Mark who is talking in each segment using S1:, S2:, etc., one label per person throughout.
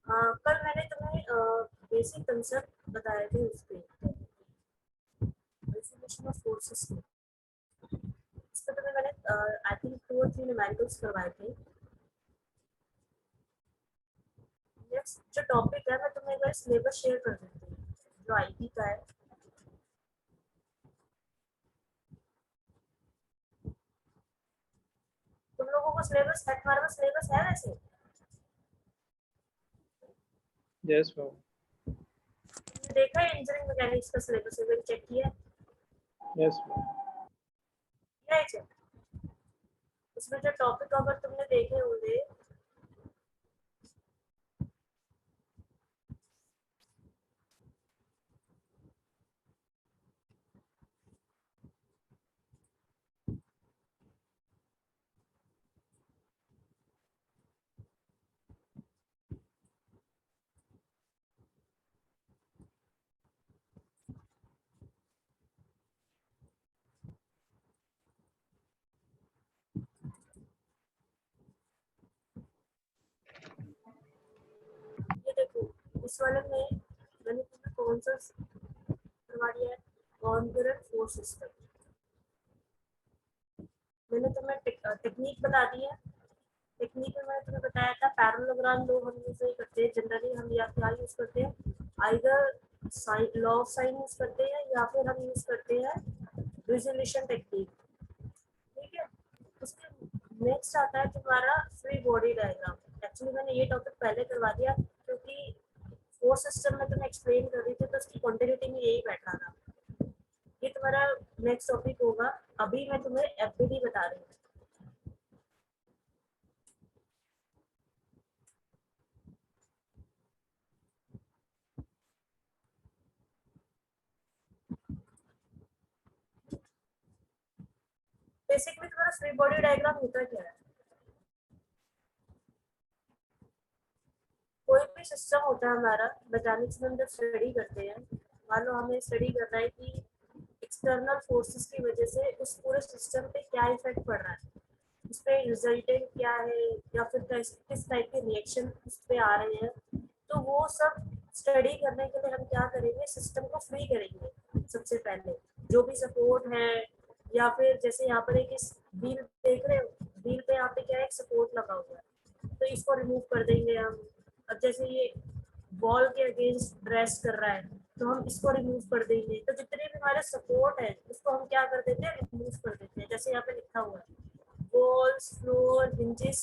S1: कल मैंने तुम्हें बेसिक कंसेप्ट बताए थे उस पे डिस्ट्रीब्यूशन ऑफ फोर्सेस के। इस पे तुम्हें मैंने आई थिंक 2 और 3 न्यूमेरिकल्स करवाए थे। नेक्स्ट जो टॉपिक है मैं तुम्हें एक बार सिलेबस शेयर कर देती हूँ जो आईटी का है। तुम लोगों को सिलेबस है, तुम्हारे पास सिलेबस है वैसे?
S2: Yes ma'am.
S1: तुमने देखा है इंजीनियरिंग मैकेनिक्स का सिलेबस एक बार चेक किया
S2: यस मैम।
S1: है चेक? उसमें जो टॉपिक अगर तुमने देखे होंगे ये देखो, इस वाले में मैंने तुम्हें कौन सा करवा दिया है, कॉन्करेंट फोर्स सिस्टम। मैंने तुम्हें टेक्निक बता दी है। टेक्निक में मैंने तुम्हें बताया था पैरेललोग्राम लो हम यूज नहीं करते जनरली, हम या क्या यूज करते हैं, either law of sine use करते हैं या फिर हम यूज करते हैं रिजोल्यूशन टेक्निक। ठीक है, उसके नेक्स्ट आता है तुम्हारा फ्री बॉडी डायग्राम। एक्चुअली मैंने ये टॉपिक पहले करवा दिया क्योंकि फोर्स सिस्टम में तुम्हें एक्सप्लेन कर रही थी तो उसकी क्वांटिटी में यही बैठा था। ये तुम्हारा नेक्स्ट टॉपिक होगा। अभी मैं तुम्हें एफबीडी बता रही हूँ। बेसिकली तुम्हारा फ्री बॉडी डायग्राम होता क्या है, कोई भी सिस्टम होता है हमारा मैकेनिक्स में हम जब स्टडी करते हैं, मान लो हमें स्टडी करना है कि एक्सटर्नल फोर्सेस की वजह से उस पूरे सिस्टम पे क्या इफेक्ट पड़ रहा है, उस पे रिजल्टेंट क्या है या फिर किस टाइप के रिएक्शन उस पे आ रहे हैं। तो वो सब स्टडी करने के लिए हम क्या करेंगे, सिस्टम को फ्री करेंगे सबसे पहले। जो भी सपोर्ट है या फिर जैसे यहाँ पर एक इस व्हील देख रहे हो, व्हील पे यहाँ पे क्या है, एक सपोर्ट लगा हुआ है तो इसको रिमूव कर देंगे हम। अब जैसे ये वॉल के अगेंस्ट रेस्ट कर रहा है तो हम इसको रिमूव कर देंगे। तो जितने भी हमारे सपोर्ट है उसको हम क्या कर देते हैं, रिमूव कर देते हैं। जैसे यहाँ पे लिखा हुआ है वॉल्स फ्लोर हिंजेस,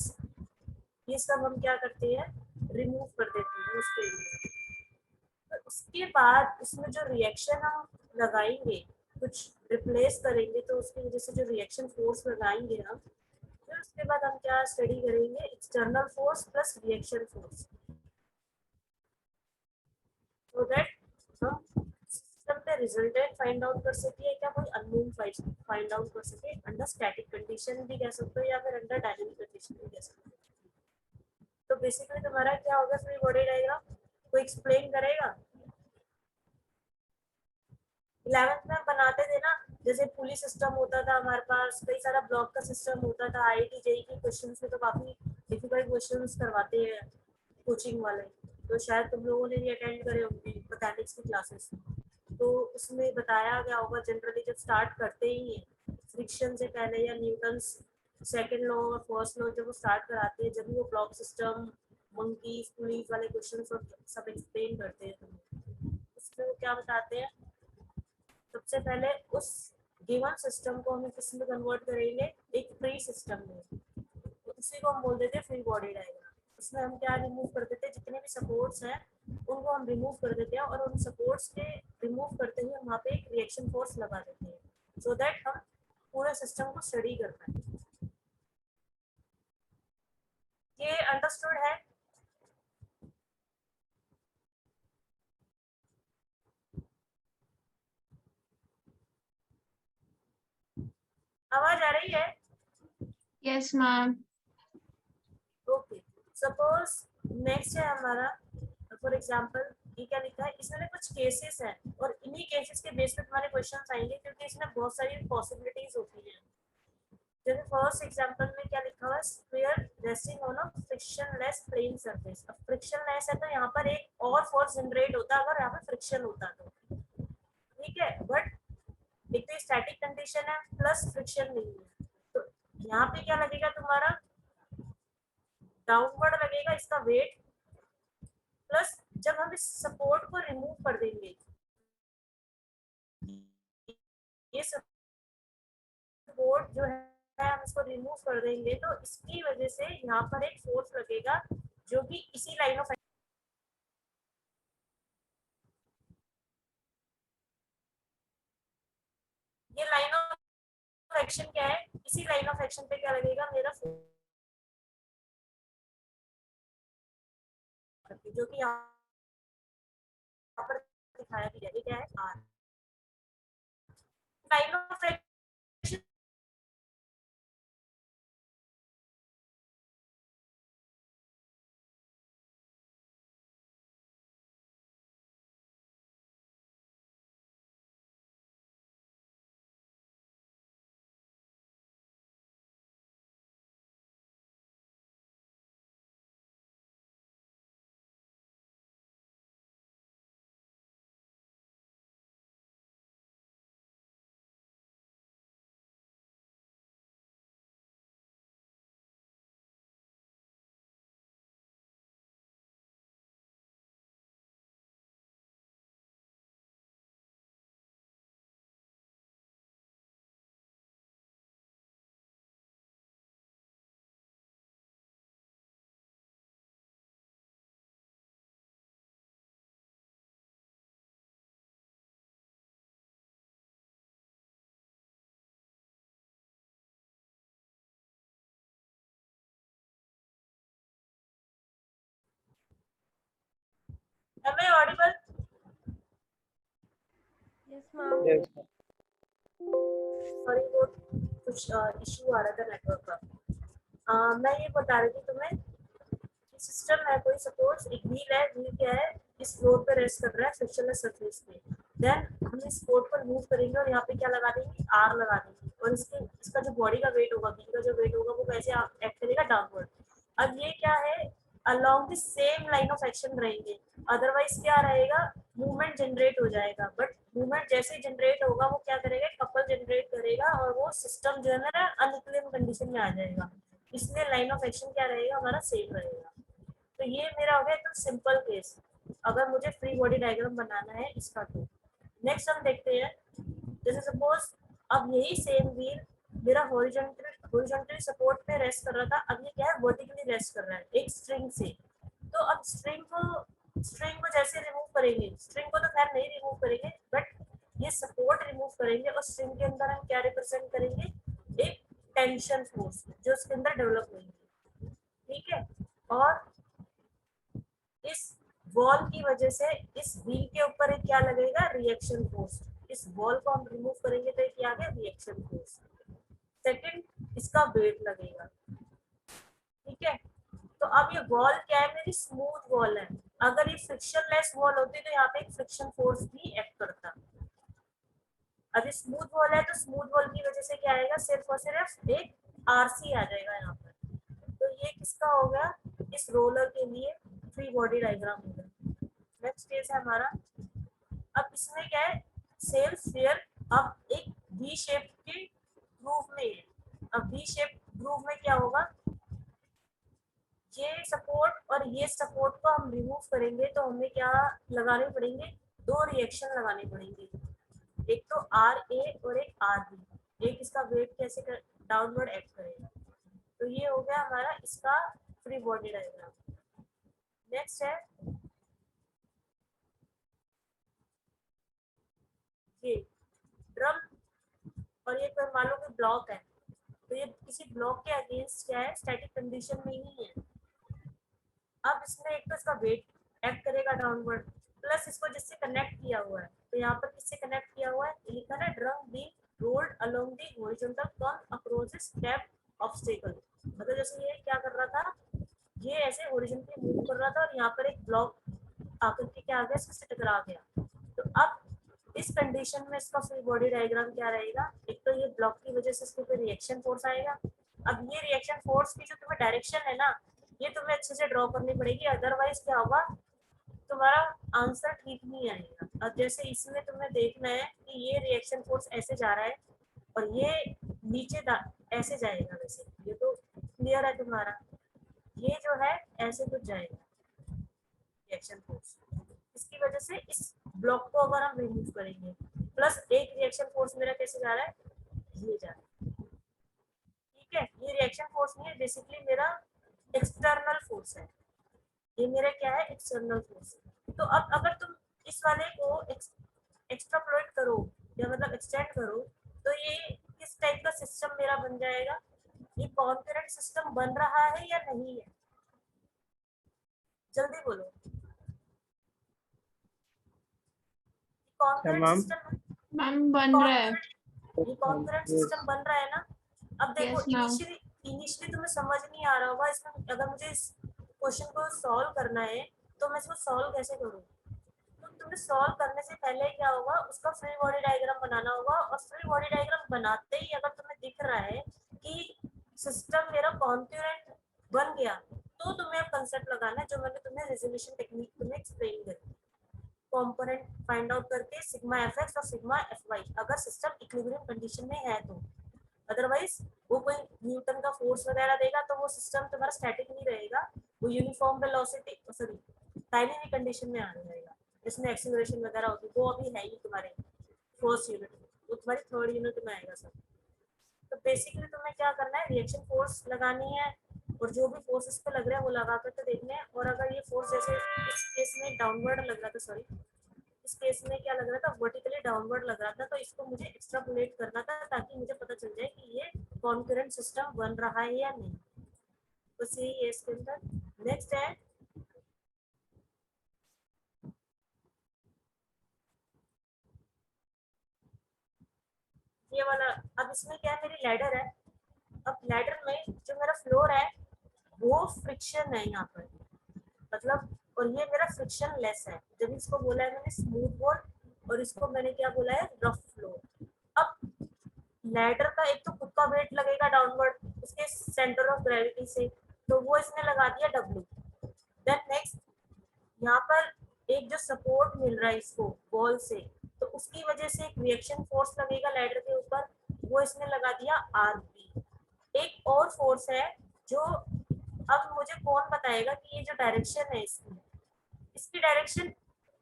S1: ये सब हम क्या करते हैं, रिमूव कर देते हैं उसके लिए। उसके बाद उसमें जो रिएक्शन हम लगाएंगे, कुछ रिप्लेस करेंगे तो उसकी वजह से जो रिएक्शन फोर्स लगाएंगे हम, फिर उसके बाद हम क्या स्टडी करेंगे, external force plus reaction force, so that हम सिस्टम पे रिजल्टेंट फाइंड आउट कर सके या कोई अननोन फाइंड आउट कर सके, अंडर स्टैटिक कंडीशन भी कह सकते हो या फिर अंडर डायनेमिक कंडीशन भी कह सकते हो। तो बेसिकली तुम्हारा क्या होगा फ्री बॉडी डायग्राम, कोई एक्सप्लेन करेगा? 11th में बनाते थे ना, जैसे पुलिस सिस्टम होता था हमारे पास, कई सारा ब्लॉक का सिस्टम होता था। आईआईटी जेईई के क्वेश्चंस में तो काफी डिफिकल्ट क्वेश्चंस करवाते हैं कोचिंग वाले, तो शायद तुम लोगों ने भी अटेंड करे होंगे मैथमेटिक्स की क्लासेस। तो उसमें बताया गया होगा जनरली जब स्टार्ट करते ही है फ्रिक्शन से पहले या न्यूटन सेकंड लॉ और फर्स्ट लॉ जब वो स्टार्ट कराते हैं, जब भी वो ब्लॉक सिस्टम मंकीज पुलिस वाले क्वेश्चन सब एक्सप्लेन करते हैं। उसमें वो क्या बताते हैं, सबसे पहले उस गिवन सिस्टम को हमें किस में कन्वर्ट करेंगे, एक फ्री सिस्टम में। तो उसी को हम बोल देते हैं फ्री बॉडी डायग्राम। उसमें हम क्या रिमूव कर देते हैं, जितने भी सपोर्ट्स हैं उनको हम रिमूव कर देते हैं और उन सपोर्ट्स के रिमूव करते हुए हम वहाँ पे एक रिएक्शन फोर्स लगा देते हैं सो दैट हम पूरे सिस्टम को स्टडी कर पाए। ये अंडरस्टूड है? आवाज आ रही है?
S3: Yes ma'am.
S1: Okay, suppose next है हमारा, फॉर एग्जांपल ये क्या लिखा है, इसमें कुछ केसेस हैं और इन्हीं केसेस के बेस पे तुम्हारे क्वेश्चंस आएंगे क्योंकि इसमें बहुत सारी पॉसिबिलिटीज होती हैं। जैसे फर्स्ट एग्जांपल में क्या लिखा हुआ है, sphere resting on a frictionless plane surface. अब फ्रिक्शनलेस है तो यहाँ पर एक और फोर्स जनरेट होता अगर यहाँ पर फ्रिक्शन होता तो, ठीक है। बट एक तो स्टैटिक कंडीशन है प्लस फ्रिक्शन नहीं है, तो यहाँ पे क्या लगेगा तुम्हारा, डाउनवर्ड लगेगा इसका वेट, प्लस जब हम इस सपोर्ट को रिमूव कर देंगे, ये सपोर्ट जो है हम इसको रिमूव कर देंगे तो इसकी वजह से यहाँ पर एक फोर्स लगेगा जो कि इसी लाइन ऑफ, ये लाइन ऑफ एक्शन क्या है, इसी लाइन ऑफ एक्शन पे क्या लगेगा मेरा फोर्स, जो कि यहाँ पर दिखाया गया है, ये क्या है R. Line of action am I audible?
S4: Yes, ma'am.
S2: Yes, ma'am.
S1: Sorry वो कुछ इशू आ रहा था नेटवर्क का। मैं ये बता रही थी तुम्हें, सिस्टम है कोई, सपोज एक व्हील है, व्हील क्या है इस फ्लोर पे रेस्ट कर रहा है फ्रिक्शनलेस सरफेस पे, देन हम इस बोर्ड पर मूव करेंगे और यहाँ पे क्या लगा देंगे, आर लगा देंगे, और इसके इसका जो बॉडी का वेट होगा, व्हील का जो वेट होगा वो कैसे एक्ट करेगा, डाउनवर्ड। अब ये क्या है, along the same line of action रहेंगे, अदरवाइज क्या रहेगा, मूवमेंट जनरेट हो जाएगा, बट मूवमेंट जैसे जनरेट होगा वो क्या करेगा, कपल जनरेट करेगा और वो सिस्टम जो है ना अनइक्विलिब्रियम कंडीशन में आ जाएगा, इसलिए लाइन ऑफ एक्शन क्या रहेगा हमारा, सेम रहेगा। तो ये मेरा हो गया एकदम सिंपल केस, अगर मुझे फ्री बॉडी डायग्राम बनाना है इसका। तो नेक्स्ट हम देखते हैं, जैसे सपोज अब यही सेम व्हील मेरा हॉरिजॉन्टली सपोर्ट पे रेस्ट कर रहा था, अब ये क्या है, वर्टिकली रेस्ट कर रहा है एक स्ट्रिंग से। तो अब स्ट्रिंग को जैसे रिमूव करेंगे, स्ट्रिंग को तो खैर नहीं रिमूव करेंगे, बट ये सपोर्ट रिमूव करेंगे और स्ट्रिंग के अंदर हम क्या रिप्रेजेंट करेंगे, एक टेंशन फोर्स जो उसके अंदर डेवलप होगी, ठीक है। और इस वॉल की वजह से इस व्हील के ऊपर एक क्या लगेगा, रिएक्शन फोर्स, इस वॉल को हम रिमूव करेंगे तो क्या आ गया, रिएक्शन फोर्स। सेकंड इसका वेट लगेगा, ठीक है। तो अब ये वॉल क्या है, मेरी स्मूथ वॉल है, अगर ये फ्रिक्शनलेस वॉल होती तो यहाँ पे एक फ्रिक्शन फोर्स भी एक्ट करता। अब ये स्मूथ वॉल है तो स्मूथ वॉल की वजह से क्या आएगा, सिर्फ और सिर्फ एक आरसी आ जाएगा यहाँ पर। तो ये किसका हो गया, इस रोलर के लिए फ्री बॉडी डायग्राम हो गया। नेक्स्ट केस है हमारा, अब इसमें क्या है, सेम स्फीयर अब एक वी शेप के ग्रूव में है। अब वी शेप ग्रूव में क्या होगा, ये सपोर्ट और ये सपोर्ट को हम रिमूव करेंगे तो हमें क्या लगाने पड़ेंगे, दो रिएक्शन लगाने पड़ेंगे, एक तो आर ए और एक आर बी, एक इसका वेट कैसे डाउनवर्ड एक्ट करेगा। तो ये हो गया हमारा इसका फ्री बॉडी डायग्राम। नेक्स्ट है ये ड्रम, और ये मान लो कि ब्लॉक है, तो ये किसी ब्लॉक के अगेंस्ट क्या है, स्टैटिक कंडीशन में ही है। अब इसमें एक तो इसका वेट एक्ट करेगा डाउनवर्ड, प्लस इसको जिससे कनेक्ट किया हुआ है, तो यहाँ पर किससे कनेक्ट किया हुआ है, लिखा है drum being rolled along the horizontal corn across the step obstacle. मतलब जैसे ये क्या कर रहा था, ये ऐसे हॉरिजॉन्टली मूव कर रहा था और यहाँ पर एक ब्लॉक आकर के क्या आ गया, इससे टकरा गया। तो अब इस कंडीशन में इसका फ्री बॉडी डायग्राम क्या रहेगा, एक तो ये ब्लॉक की वजह से इसके ऊपर रिएक्शन फोर्स आएगा। अब ये रिएक्शन फोर्स की जो तुम्हें डायरेक्शन है ना, ये तुम्हें अच्छे से ड्रॉ करनी पड़ेगी, अदरवाइज क्या होगा, तुम्हारा आंसर ठीक नहीं आएगा। अब जैसे इसमें तुम्हें देखना है कि ये रिएक्शन फोर्स ऐसे जा रहा है और ये नीचे ऐसे जाएगा, वैसे ये तो क्लियर है तुम्हारा, ये जो है ऐसे कुछ जाएगा रिएक्शन फोर्स। इसकी वजह से इस ब्लॉक को अगर हम रिमूव करेंगे, प्लस एक रिएक्शन फोर्स मेरा कैसे जा रहा है, ये जा रहा है, ठीक है। ये रिएक्शन फोर्स नहीं है, बेसिकली मेरा एक्सटर्नल फोर्स है, ये मेरा क्या है, एक्सटर्नल फोर्स। तो अब अगर तुम इस वाले को एक्सट्रापोलेट करो या मतलब एक्सटेंड करो, तो ये किस टाइप का सिस्टम मेरा बन जाएगा, ये कॉन्करेंट सिस्टम बन रहा है या नहीं है, जल्दी बोलो। Concurrent
S2: ma'am.
S1: सिस्टम,
S3: मैम बन रहा है।
S1: ये कॉन्करेंट सिस्टम बन रहा है ना। अब देखो
S3: Yes, ma'am.
S1: इनिशियली तुम्हें समझ नहीं आ रहा होगा इसमें, अगर मुझे इस क्वेश्चन को सॉल्व करना है तो मैं इसको सॉल्व कैसे करूँ। तो तुम्हें सॉल्व करने से पहले क्या होगा, उसका फ्री बॉडी डायग्राम बनाना होगा, और फ्री बॉडी डायग्राम बनाते ही अगर तुम्हें दिख रहा है कि सिस्टम मेरा कॉन्करेंट बन गया, तो तुम्हें अब कंसेप्ट लगाना है जो मैंने तुम्हें रेजोल्यूशन टेक्निक तुम्हें एक्सप्लेन करी, कंपोनेंट फाइंड आउट करके सिग्मा एफएक्स और सिग्मा एफवाई, अगर सिस्टम इक्विलिब्रियम कंडीशन में है तो। अदरवाइज वो कोई न्यूटन का फोर्स वगैरह देगा तो वो सिस्टम तुम्हारा स्टैटिक नहीं रहेगा, वो uniform velocity sorry dynamic condition में आ जाएगा, जिसमें एक्सीलरेशन वगैरह होती है, वो अभी है ही तुम्हारे फर्स्ट यूनिट में, वो तुम्हारी थर्ड यूनिट में आएगा सब। तो बेसिकली तुम्हें क्या करना है, रिएक्शन फोर्स लगानी है, और जो भी फोर्स इस पे लग रहा है वो लगा कर तो देखना है। और अगर ये फोर्स जैसे इस केस में डाउनवर्ड लग रहा था, सॉरी इस केस में क्या लग रहा था, वर्टिकली डाउनवर्ड लग रहा था, तो इसको मुझे एक्सट्रापोलेट करना था ताकि मुझे पता चल जाए कि ये कॉन्करेंट सिस्टम बन रहा है या नहीं। बस यही है इसके अंदर। नेक्स्ट है ये वाला। अब इसमें क्या है, मेरी लैडर है, अब लैडर में जो मेरा फ्लोर है वो फ्रिक्शन है यहाँ पर, मतलब, और ये मेरा फ्रिक्शन लेस है। जब इसको बोला है मैंने स्मूथ बोर्ड, और इसको मैंने क्या बोला है, रफ फ्लोर। अब लैडर का एक तो खुद का वेट लगेगा डाउनवर्ड उसके सेंटर ऑफ ग्रेविटी से, तो वो इसने लगा दिया W। देन नेक्स्ट यहाँ पर एक जो सपोर्ट मिल रहा है इसको वॉल से, तो उसकी वजह से एक रिएक्शन फोर्स लगेगा लैडर के ऊपर, वो इसने लगा दिया RB। एक और फोर्स है जो, अब मुझे कौन बताएगा कि ये जो डायरेक्शन है इसकी डायरेक्शन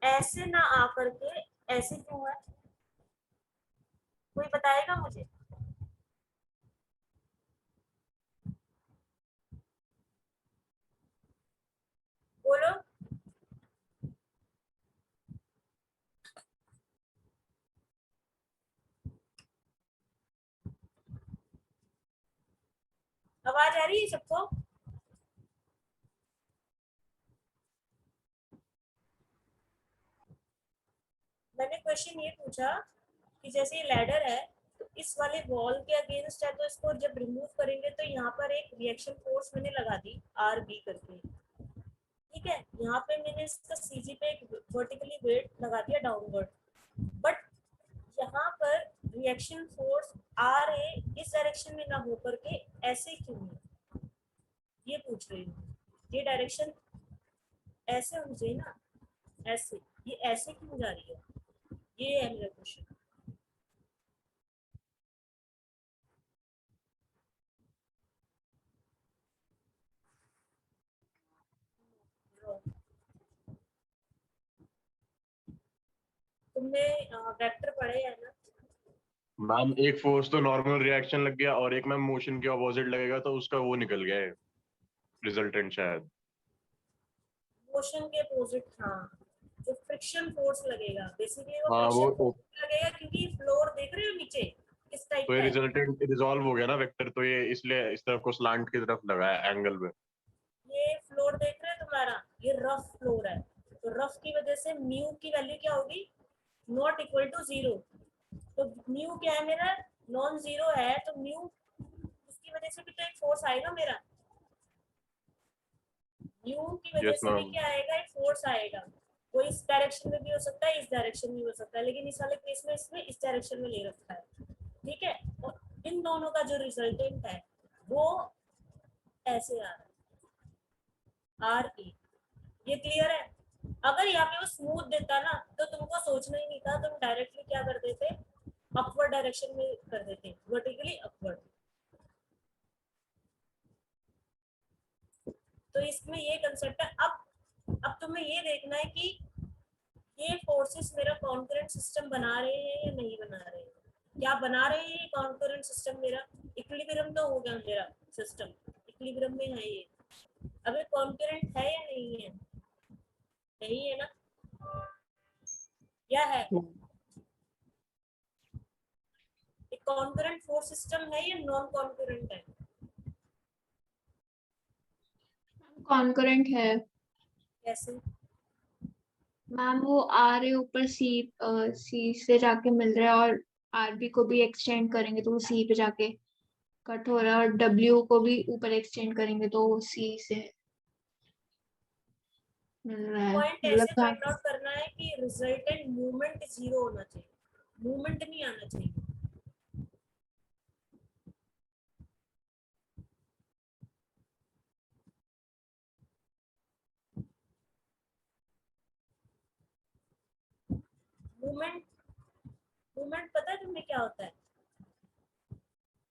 S1: ऐसे ना आकर के ऐसे क्यों है, कोई बताएगा मुझे। बोलो। आवाज आ रही है सबको। मैंने क्वेश्चन ये पूछा कि जैसे ये लैडर है तो इस वाले वॉल के अगेंस्ट है, तो इसको जब रिमूव करेंगे तो यहाँ पर एक रिएक्शन फोर्स मैंने लगा दी RB करके, ठीक है। यहाँ पे मैंने इसका CG पे एक वर्टिकली वेट लगा दिया डाउनवर्ड, बट यहाँ पर रिएक्शन फोर्स RA इस डायरेक्शन में ना हो करके ऐसे क्यों है, ये पूछ रही हूँ। ये डायरेक्शन ऐसे होनी चाहिए ना, ऐसे, ये ऐसे क्यों जा रही है, ये है मेरा क्वेश्चन। तुमने वेक्टर पढ़े है ना।
S4: मैम एक फोर्स तो नॉर्मल रिएक्शन लग गया और एक मैम मोशन के ऑपोजिट लगेगा तो उसका वो निकल गया है रिजल्टेंट शायद।
S1: मोशन के अपोजिट, हाँ, जो फ्रिक्शन फोर्स लगेगा बेसिकली वो
S4: हाँ
S1: फ्रिक्शन
S4: वो
S1: लगेगा, क्योंकि फ्लोर देख रहे हो नीचे किस टाइप
S4: तो ये
S1: का है।
S4: रिजल्टेंट रिजॉल्व हो गया ना वेक्टर, तो ये इसलिए इस तरफ को स्लांट की तरफ लगा है एंगल में।
S1: ये फ्लोर देख रहे हो तुम्हारा, ये रफ फ्लोर है, तो रफ की वजह से म्यू की वैल्यू क्या होगी, नॉट इक्वल टू 0। तो म्यू क्या है मेरा, नॉन जीरो है, तो म्यू उसकी वजह से भी तो एक फोर्स आएगा मेरा, म्यू की वजह
S4: यस
S1: से भी
S4: मैम।
S1: क्या आएगा, एक फोर्स आएगा। वो इस डायरेक्शन में भी हो सकता है, इस डायरेक्शन में भी हो सकता है, लेकिन इस वाले केस में इसमें इस डायरेक्शन में ले रखा है, ठीक है। और इन दोनों का जो रिजल्टेंट है वो ऐसे आ रहा है आर ए। ये क्लियर है? अगर यहाँ पे वो स्मूथ देता ना तो तुमको सोचना ही नहीं था, तुम डायरेक्टली क्या कर देते, अपवर्ड डायरेक्शन में कर देते, वर्टिकली अपवर्ड। तो इसमें ये कंसेप्ट है। अब तुम्हें ये देखना है कि ये फोर्सेस मेरा कॉन्करेंट सिस्टम बना रहे हैं या नहीं बना रहे हैं। क्या बना रहे हैं कॉन्करेंट सिस्टम मेरा? इक्विलिब्रियम तो हो गया मेरा सिस्टम, इक्विलिब्रियम में है ये। अब ये कॉन्करेंट है या नहीं है? नहीं है ना? क्या है? एक कॉन्करेंट फोर्स सिस्टम है या नॉन कॉन्करेंट है?
S3: कॉन्करेंट है
S1: कैसे?
S3: मैम। वो आर ए ऊपर सी से जाके मिल रहा है, और आर बी को भी एक्सटेंड करेंगे तो वो सी पे जाके कट हो रहा है, और डब्ल्यू को भी ऊपर एक्सटेंड करेंगे तो वो सी से मिल रहा है।
S1: पॉइंट
S3: मतलब
S1: ऐसे फाइंड आउट करना है कि रिजल्टेंट मूवमेंट जीरो होना चाहिए, मूवमेंट नहीं आना चाहिए। मूवमेंट मूवमेंट पता है तुम्हें क्या होता है?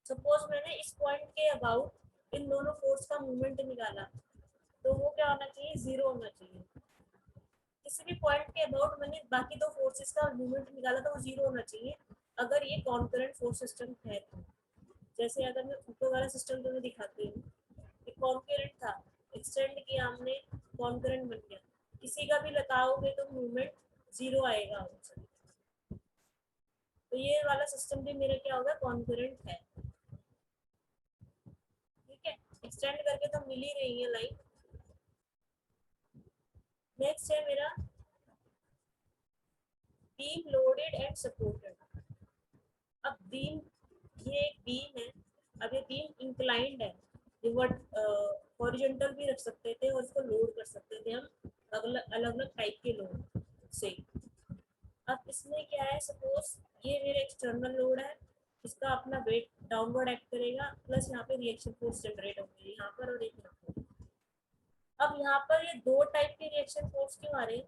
S1: सपोज मैंने इस पॉइंट के अबाउट इन दोनों फोर्स का मूवमेंट निकाला, तो वो क्या होना चाहिए? जीरो होना चाहिए। किसी भी पॉइंट के अबाउट मैंने बाकी दो फोर्सेस का मूवमेंट निकाला तो वो जीरो होना चाहिए, अगर ये कॉन्करेंट फोर्स सिस्टम है तो। जैसे अगर मैं ऊपर वाला सिस्टम तुम्हें दिखाती हूँ, ये कॉन्करेंट था, एक्सटेंड किया हमने, कॉन्करेंट बन गया, किसी का भी लगाओगे तो मूवमेंट जीरो आएगा उनसे। तो ये वाला सिस्टम भी मेरा क्या होगा? कॉन्करेंट है, ठीक है। एक्सटेंड करके तो मिल ही रही है लाइन। नेक्स्ट है मेरा बीम लोडेड एंड सपोर्टेड। अब बीम, ये एक बीम है, अब ये बीम इंक्लाइंड है, ये हॉरिजॉन्टल भी रख सकते थे और इसको लोड कर सकते थे हम अलग अलग टाइप के लोड से। अब इसमें क्या है, सपोज ये मेरा एक्सटर्नल लोड है, इसका अपना वेट डाउनवर्ड एक्ट करेगा, प्लस यहाँ पे रिएक्शन फोर्स जनरेट होगी यहाँ पर और एक यहाँ पर। अब यहाँ पर ये दो टाइप के रिएक्शन फोर्स क्यों आ रहे हैं?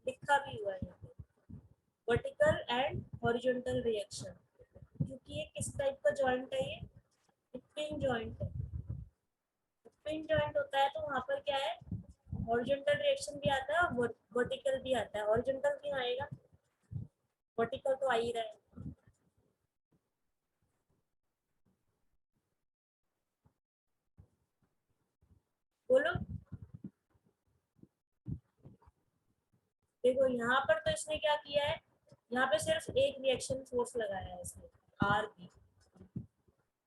S1: लिखा भी हुआ है यहाँ पे, वर्टिकल एंड हॉरिजॉन्टल रिएक्शन, क्योंकि ये किस टाइप का जॉइंट है? ये पिन जॉइंट है। पिन जॉइंट होता है तो वहाँ पर क्या है, हॉरिजॉन्टल रिएक्शन भी आता है और वर्टिकल भी आता है। हॉरिजॉन्टल क्यों आएगा? वर्टिकल तो आ ही रहा है। बोलो। देखो यहाँ पर तो इसने क्या किया है, यहाँ पे सिर्फ एक रिएक्शन फोर्स लगाया है इसने, आर बी,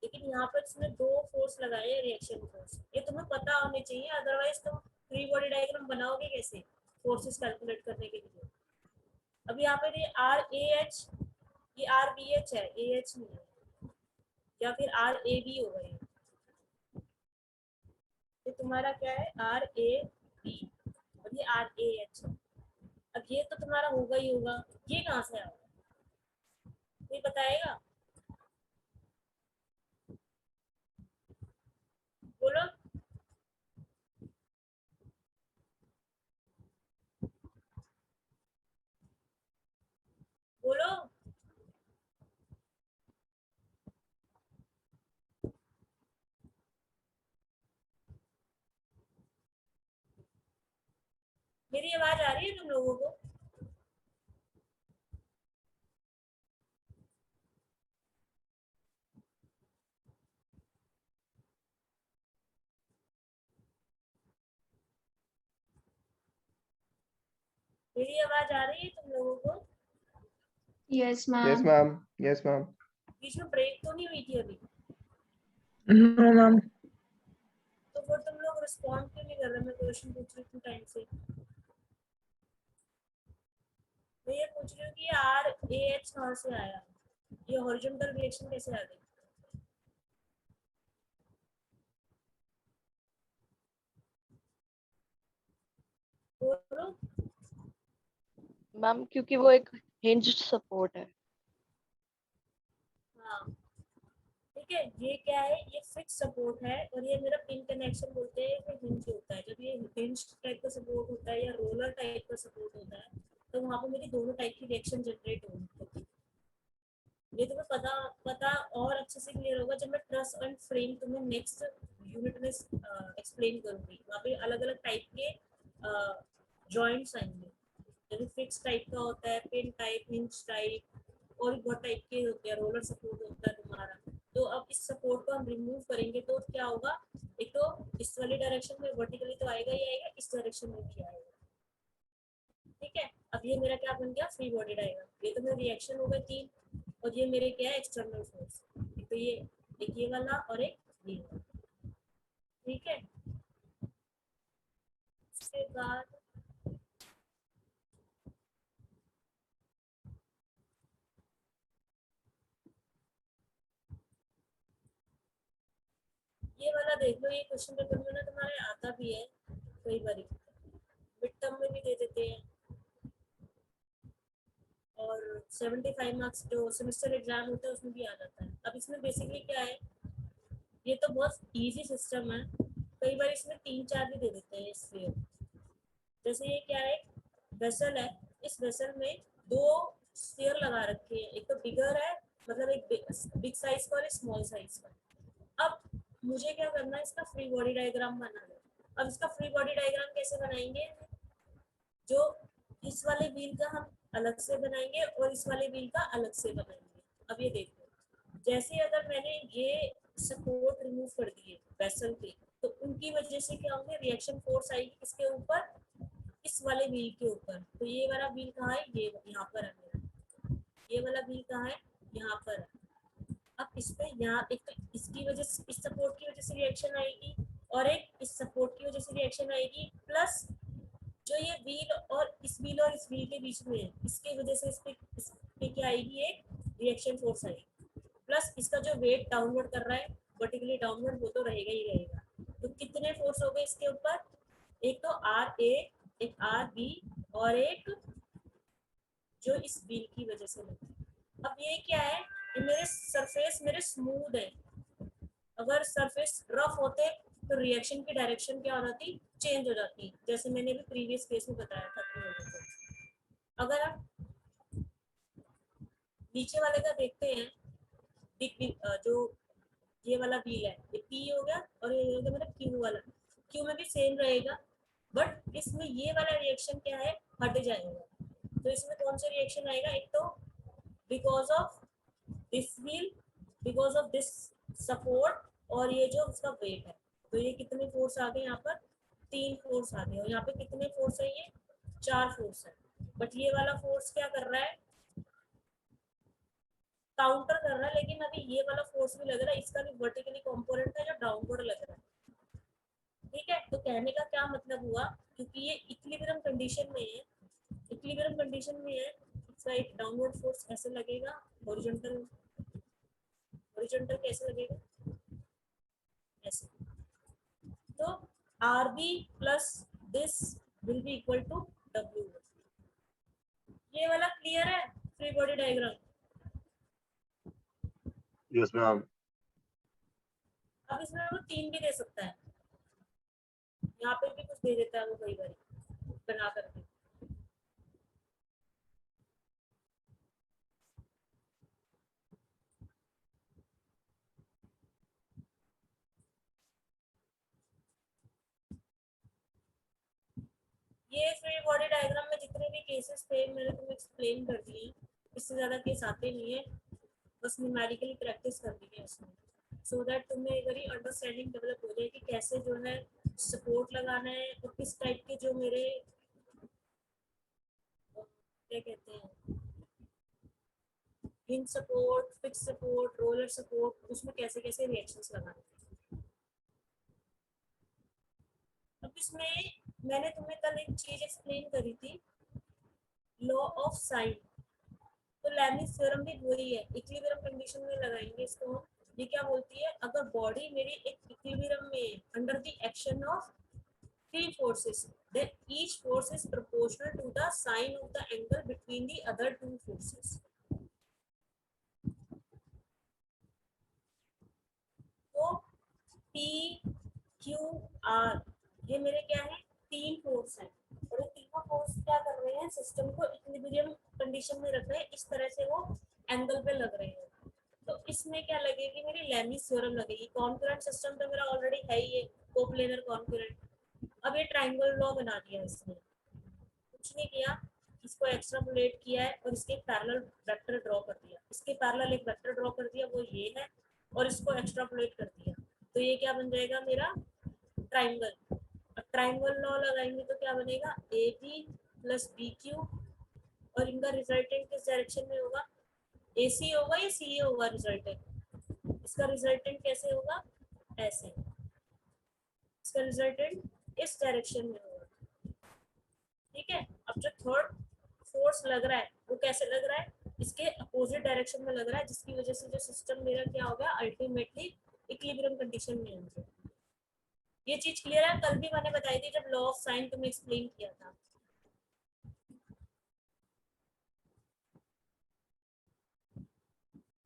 S1: लेकिन यहाँ पर इसने दो फोर्स लगाए हैं, रिएक्शन फोर्स। ये तुम्हें पता होने चाहिए, अदरवाइज तुम फ्री बॉडी डायग्राम बनाओगे कैसे फोर्सेस कैलकुलेट करने के लिए? अब यहाँ पर ये आर ए एच, ये आर बी एच है, ए एच नहीं है, या फिर आर ए बी होगा ये। तो तुम्हारा क्या है? आर ए बी, और ये आर ए एच है। अब ये तो तुम्हारा होगा ही होगा, ये कहाँ से आया? कोई बताएगा? बोलो। बोलो। मेरी आवाज आ रही है तुम लोगों को? मेरी आवाज आ रही है तुम लोगों को?
S3: Yes
S5: Yes,
S3: ma'am.
S5: ma'am. Yes, ma'am.
S1: बीच में ब्रेक तो नहीं हुई थी अभी?
S2: No, ma'am.
S1: तो फिर तुम लोग रिस्पॉन्ड क्यों नहीं कर रहे? मैं क्वेश्चन पूछ रही हूँ टाइम से। मैं ये पूछ रही हूँ कि आर ए एच कहाँ से आया, ये हॉरिजॉन्टल रिएक्शन कैसे आ गई?
S5: मैम क्योंकि वो एक हिंज्ड सपोर्ट है।
S1: हाँ ठीक है, ये क्या है, ये फिक्स सपोर्ट है और ये मेरा पिन कनेक्शन बोलते हैं, ये हिंज होता है। जब ये हिंज टाइप का सपोर्ट होता है या रोलर टाइप का सपोर्ट होता है तो वहाँ पे मेरी दोनों टाइप की रिएक्शन जनरेट होगी। ये तुम्हें पता पता और अच्छे से क्लियर होगा जब मैं ट्रस एंड फ्रेम तुम्हें नेक्स्ट यूनिट में एक्सप्लेन करूंगी। वहाँ पे अलग अलग टाइप के जॉइंट्स आएंगे, जैसे फिक्स टाइप का होता है, पिन टाइप, हिंज टाइप, और भी बहुत टाइप के होते हैं, रोलर सपोर्ट होता है तुम्हारा। तो अब इस सपोर्ट को हम रिमूव करेंगे तो क्या होगा, एक तो इस वाली डायरेक्शन में वर्टिकली तो आएगा ही आएगा, इस डायरेक्शन में भी आएगा। ठीक है, अब ये मेरा क्या बन गया, फ्री बॉडी डायग्राम। ये तो मेरे रिएक्शन हो गए 3, और ये मेरे क्या है, एक्सटर्नल फोर्स। तो ये एक ये वाला और एक ये वाला। ठीक है, उसके बाद ये वाला देख लो, ये क्वेश्चन पेपर में ना तुम्हारे आता भी है कई बार, मिड टर्म में भी दे देते हैं, और 75 मार्क्स जो सेमेस्टर एग्जाम होता है उसमें भी आ जाता है। अब इसमें बेसिकली क्या है, ये तो बहुत इजी सिस्टम है, कई बार इसमें 3-4 भी दे देते हैं स्फीयर। जैसे ये क्या है, वेसल है, इस वेसल में 2 स्फीयर लगा रखे हैं, एक तो बिगर है, मतलब एक बिग साइज का और एक स्मॉल साइज का। अब मुझे क्या करना है, इसका फ्री बॉडी डायग्राम बनाना है। अब इसका फ्री बॉडी डायग्राम कैसे बनाएंगे, जो इस वाले व्हील का हम अलग से बनाएंगे और इस वाले व्हील का अलग से बनाएंगे। अब ये देखो, जैसे अगर मैंने ये सपोर्ट रिमूव कर दिए वेसल के, तो उनकी वजह से क्या होंगे, रिएक्शन फोर्स आएगी किसके ऊपर, इस वाले व्हील के ऊपर। तो ये वाला व्हील कहाँ है, ये यहाँ पर है मेरा, ये वाला व्हील कहाँ है, यहाँ पर है। अब इस पे यहाँ एक तो इसकी वजह से, इस सपोर्ट की वजह से रिएक्शन आएगी, और एक इस सपोर्ट की वजह से रिएक्शन आएगी, प्लस जो ये व्हील और इस व्हील के बीच में है, इसके वजह से इस पे क्या आएगी, एक रिएक्शन फोर्स आएगी, प्लस इसका जो वेट डाउनवर्ड कर रहा है, वर्टिकली डाउनवर्ड, वो तो रहेगा ही रहेगा। तो कितने फोर्स हो गए इसके ऊपर, एक तो आर ए, एक आर बी, और एक जो इस व्हील की वजह से लगी। अब ये क्या है, ये मेरे सरफेस मेरे स्मूथ है, अगर सरफेस रफ होते तो रिएक्शन की डायरेक्शन क्या हो जाती, चेंज हो जाती, जैसे मैंने भी प्रीवियस केस में बताया था। अगर आप नीचे वाले का देखते हैं, जो ये वाला व्हील है, ये पी हो गया, और ये हो गया मेरा क्यू वाला। क्यू में भी सेम रहेगा, बट इसमें ये वाला रिएक्शन क्या है, हट जाएगा। तो इसमें कौन सा रिएक्शन आएगा, एक तो because of this wheel, because of this support, और ये जो उसका वेट है। तो ये कितने फोर्स आ गए, यहाँ पर 3 फोर्स आ गए, और यहाँ पे कितने फोर्स है, ये 4 फोर्स है। बट ये वाला फोर्स क्या कर रहा है, काउंटर कर रहा है, लेकिन अभी ये वाला फोर्स भी लग रहा है, इसका भी वर्टिकली कंपोनेंट है जो डाउनवर्ड लग रहा है। ठीक है, तो कहने का क्या मतलब हुआ, क्योंकि ये इक्विलिब्रियम कंडीशन में है, इक्विलिब्रियम कंडीशन में है, इसका एक डाउनवर्ड फोर्स ऐसे लगेगा, हॉरिजॉन्टल, हॉरिजॉन्टल कैसे लगेगा, ऐसे। तो R B plus this will be equal to W. ये वाला क्लियर है, free body diagram.
S4: Yes ma'am.
S1: अब इसमें वो 3 भी दे सकता है, यहाँ पे भी कुछ दे देता है वो कई बार बना करके। ये फ्री बॉडी डायग्राम में जितने भी केसेस थे मैंने तुम्हें एक्सप्लेन कर दिए, इससे ज़्यादा केस आते नहीं है, बस न्यूमेरिकली प्रैक्टिस कर दी है उसमें, सो दैट तुम्हें एक बारी अंडरस्टैंडिंग डेवलप हो जाए कि कैसे जो है सपोर्ट लगाना है, और किस टाइप के जो मेरे क्या कहते हैं, hinge support, fix support, roller support, उसमें कैसे कैसे रिएक्शंस लगाने हैं। अब इसमें मैंने तुम्हें कल एक चीज एक्सप्लेन करी थी, लॉ ऑफ साइन। तो लेमिस थ्योरम भी वही है, इक्विलिब्रियम कंडीशन में लगाएंगे इसको हम। ये क्या बोलती है, अगर बॉडी मेरी एक इक्विलिब्रियम में under the action of 3 forces, then each force is proportional to the sine of the angle between the other two forces. तो P Q R ये मेरे क्या है, तीन फोर्स हैं, और ये तीनों फोर्स क्या कर रहे हैं, सिस्टम को इक्विलिब्रियम कंडीशन में रख रहे हैं, इस तरह से वो एंगल पे लग रहे हैं। तो इसमें क्या लगेगी, मेरी लेमीज थ्योरम लगेगी। कॉन्करेंट सिस्टम तो मेरा ऑलरेडी है ही, कोप्लेनर कॉन्करेंट। अब ये ट्राइंगल लॉ बना दिया इसने, कुछ नहीं किया, इसको एक्सट्रापोलेट किया है और इसके पैरेलल वेक्टर ड्रॉ कर दिया, इसके पैरेलल एक वेक्टर ड्रॉ कर दिया, वो ये है, और इसको एक्सट्रापोलेट कर दिया, तो ये क्या बन जाएगा मेरा ट्राइंगल। अब ट्राइंगल लॉ लगाएंगे तो क्या बनेगा, A B plus B Q, और इनका रिजल्टेंट किस डायरेक्शन में होगा, ए सी होगा या सी ए होगा रिजल्टेंट। इसका रिजल्टेंट कैसे होगा, ऐसे, इसका रिजल्टेंट इस डायरेक्शन में होगा, ठीक है। अब जो थर्ड फोर्स लग रहा है वो कैसे लग रहा है, इसके अपोजिट डायरेक्शन में लग रहा है, जिसकी वजह से जो सिस्टम मेरा क्या हो गया, अल्टीमेटली इक्विलिब्रियम कंडीशन में होगा। ये चीज क्लियर है, कल भी मैंने बताई थी जब लॉ ऑफ साइन तुम्हें एक्सप्लेन किया था।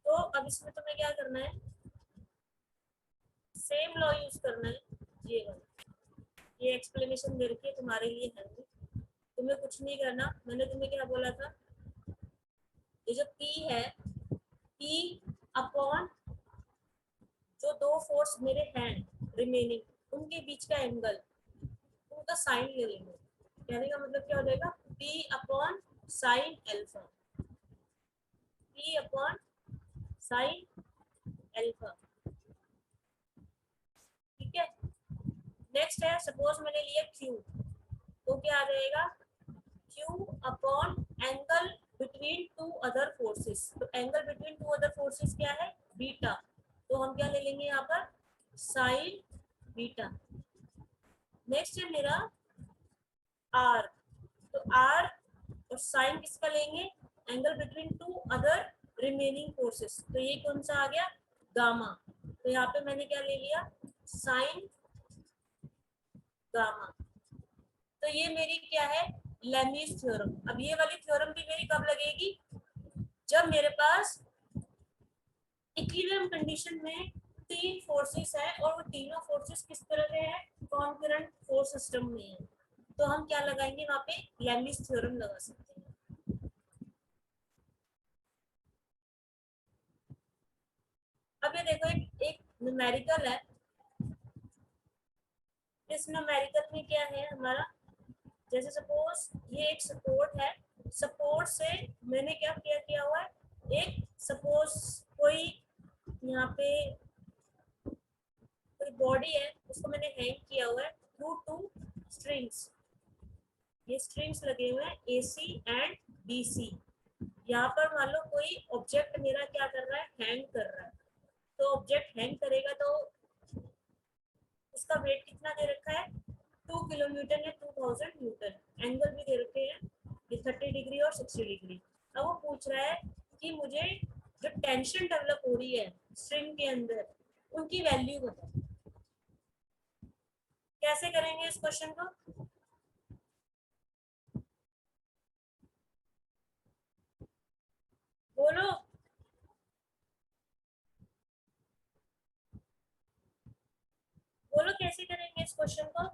S1: तो अब इसमें तुम्हें क्या करना है, सेम लॉ यूज करना है, ये वाला, ये एक्सप्लेनेशन दे रखी है तुम्हारे लिए है, तुम्हें कुछ नहीं करना। मैंने तुम्हें क्या बोला था, ये जो P है, P अपॉन जो दो फोर्स मेरे हैं रिमेनिंग, उनके बीच का एंगल, उनका साइन ले लेंगे। कहने का मतलब क्या हो जाएगा, P upon sine alpha, P upon sine alpha, ठीक है। नेक्स्ट है, सपोज मैंने लिया Q, तो क्या आ जाएगा, Q upon angle between two other forces. तो angle between two other forces क्या है, बीटा, तो हम क्या ले लेंगे यहाँ पर, साइन बीटा। नेक्स्ट है मेरा R, तो R और साइन किसका लेंगे, angle between two other remaining forces, तो ये कौन सा आ गया, गामा। तो यहाँ पे मैंने क्या ले लिया, साइन गामा। तो ये मेरी क्या है, लेमीज थ्योरम। अब ये वाली थ्योरम भी मेरी कब लगेगी, जब मेरे पास इक्विलिब्रियम कंडीशन में तीन फोर्सेस है, और वो तीनों फोर्सेस किस तरह के हैं, कॉन्करेंट फोर्स सिस्टम में है, तो हम क्या लगाएंगे वहां पे, लेमीज थ्योरम लगा सकते हैं। अब ये देखो, एक न्यूमेरिकल है, इस न्यूमेरिकल में क्या है हमारा, जैसे सपोज ये एक सपोर्ट है, सपोर्ट से मैंने क्या किया हुआ है, एक सपोज कोई यहाँ पे कोई बॉडी है, उसको मैंने हैंग किया हुआ है थ्रू टू स्ट्रिंग्स, ये स्ट्रिंग्स लगे हुए हैं AC एंड BC। यहाँ पर मान लो कोई ऑब्जेक्ट मेरा क्या कर रहा है, हैंग कर रहा है, तो ऑब्जेक्ट हैंग करेगा तो उसका वेट कितना दे रखा है, 2 किलोन्यूटन या 2000 न्यूटन, एंगल भी दे रखे हैं, ये 30 डिग्री और 60 डिग्री। अब वो पूछ रहा है कि मुझे जो टेंशन डेवलप हो रही है स्ट्रिंग के अंदर, उनकी वैल्यू बताओ। कैसे करेंगे इस क्वेश्चन को, बोलो, बोलो कैसे करेंगे इस क्वेश्चन को।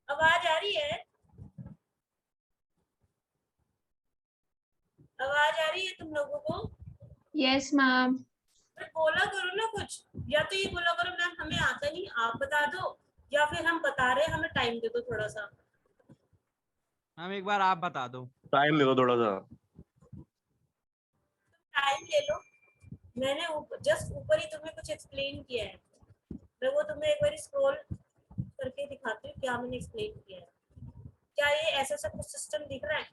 S1: आवाज आ रही है, आवाज आ रही है तुम लोगों को,
S3: यस मैम।
S1: बोला करो ना कुछ, या तो ये बोला करो मैम हमें आता नहीं, आप बता दो, या फिर हम बता रहे हैं, हमें टाइम दे दो थोड़ा सा।
S6: मैम एक बार आप बता दो।
S4: टाइम दे दो थोड़ा सा।
S1: टाइम ले लो, मैंने जस्ट ऊपर ही तुम्हें कुछ एक्सप्लेन किया है, मैं वो तुम्हें एक बार स्क्रॉल करके दिखाती हूँ क्या मैंने एक्सप्लेन किया है। क्या ये ऐसा सब कुछ सिस्टम दिख रहा है,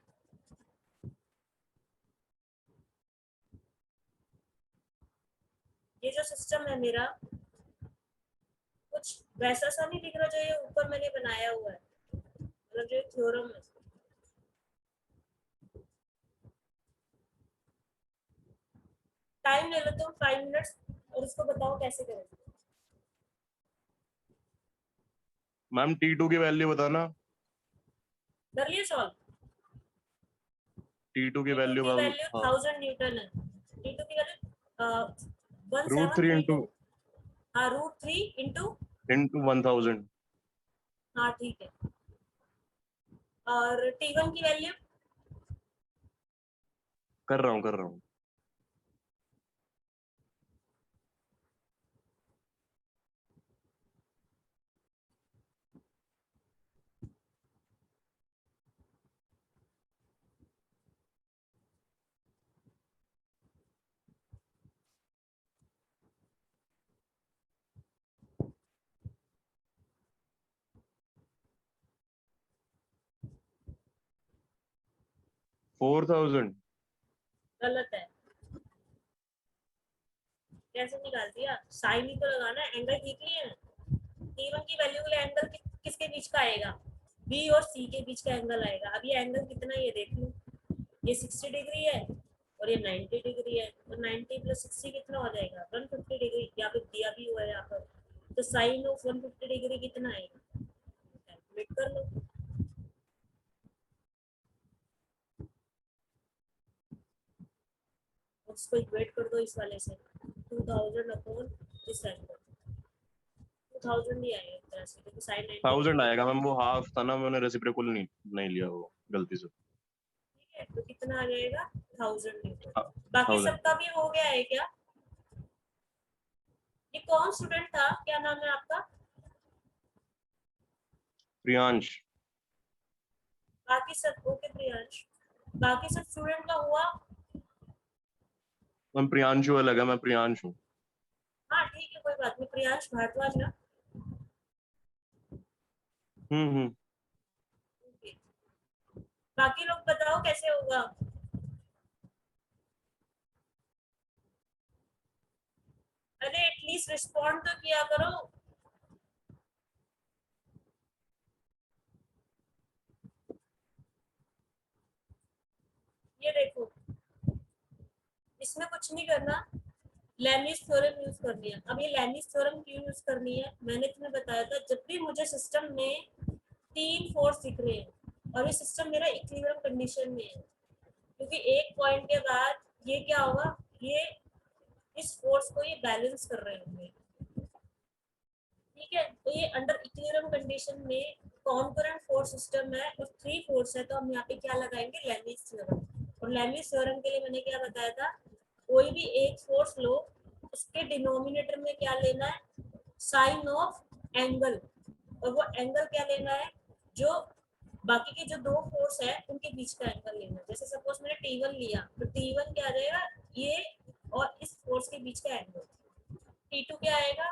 S1: ये जो सिस्टम है मेरा कुछ वैसा सा नहीं दिख रहा जो ये ऊपर मैंने बनाया हुआ है, मतलब जो थ्योरम है। टाइम ले लो तुम 5 मिनट्स और उसको बताओ कैसे करें।
S4: मैम T2 की वैल्यू बताना।
S1: कर लिया सॉल्व।
S4: T2 की
S1: T2
S4: वैल्यू
S1: की
S4: मैम,
S1: वैल्यू
S4: हाँ
S1: 1000 न्यूटन है। T2 की वैल्यू
S4: √3 इंटू
S1: 1732। हाँ √3 इंटू
S4: 1000।
S1: हाँ ठीक है। और T1 की वैल्यू
S4: कर रहा हूँ। $4000।
S1: गलत है। कैसे निकाल दिया? साइन ही तो लगाना है, एंगल ठीक नहीं है। T1 की वैल्यू के लिए एंगल किसके बीच का आएगा? B और C के बीच का एंगल आएगा। अब ये एंगल कितना है ये देख लो। ये 60 डिग्री है और ये 90 डिग्री है, तो 90 + 60 कितना हो जाएगा? 150 डिग्री। यहाँ पे दिया भी हुआ है यहाँ पर, तो साइन ऑफ 150 डिग्री कितना आएगा? कैलकुलेट कर लो। उसको इक्वेट कर दो इस वाले से, 2000 अपॉन दिस एंगल। 2000 नहीं आएगा एक तरह से, क्योंकि साइन 90
S4: 1000
S1: डिग्री।
S4: आएगा मैम, वो हाफ था ना, मैंने रेसिप्रोकल नहीं लिया वो गलती से।
S1: ठीक है, तो कितना आ जाएगा? 1000 न्यूटन।
S4: हाँ,
S1: बाकी
S4: 1000।
S1: सबका भी हो गया है क्या? ये कौन स्टूडेंट था, क्या नाम है आपका?
S4: प्रियांश।
S1: बाकी सब ओके प्रियांश। बाकी सब स्टूडेंट का हुआ?
S4: मैम प्रियांशु अलग है, मैं प्रियांश हूँ।
S1: हाँ ठीक है, कोई बात नहीं। प्रियांश भारद्वाज ना?
S4: हम्म।
S1: Okay. बाकी लोग बताओ कैसे होगा? अरे एटलीस्ट रिस्पॉन्ड तो किया करो। ये देखो, इसमें कुछ नहीं करना, लेनिस थ्योरम यूज करनी है। अब ये लेनिस थ्योरम क्यों यूज करनी है, मैंने तुम्हें बताया था। जब भी मुझे सिस्टम में 3 फोर्स दिख रहे हैं और ये सिस्टम मेरा इक्विलिब्रियम कंडीशन में है, क्योंकि एक पॉइंट के बाद ये क्या होगा, ये इस फोर्स को ये बैलेंस कर रहे होंगे। ठीक है, तो ये अंडर इक्विलिब्रियम कंडीशन में कॉन्करेंट फोर्स सिस्टम है और 3 फोर्स है, तो हम यहाँ पे क्या लगाएंगे? लेनिस थ्योरम। और लेनिस थ्योरम के लिए मैंने क्या बताया था, कोई भी एक फोर्स लो, उसके डिनोमिनेटर में क्या लेना है? Sine of angle. और वो एंगल क्या लेना है? जो बाकी के जो 2 फोर्स है उनके बीच का एंगल लेना है। जैसे सपोज मैंने T1 लिया, तो T1 क्या आ जाएगा? ये और इस फोर्स के बीच का एंगल। T2 क्या आएगा?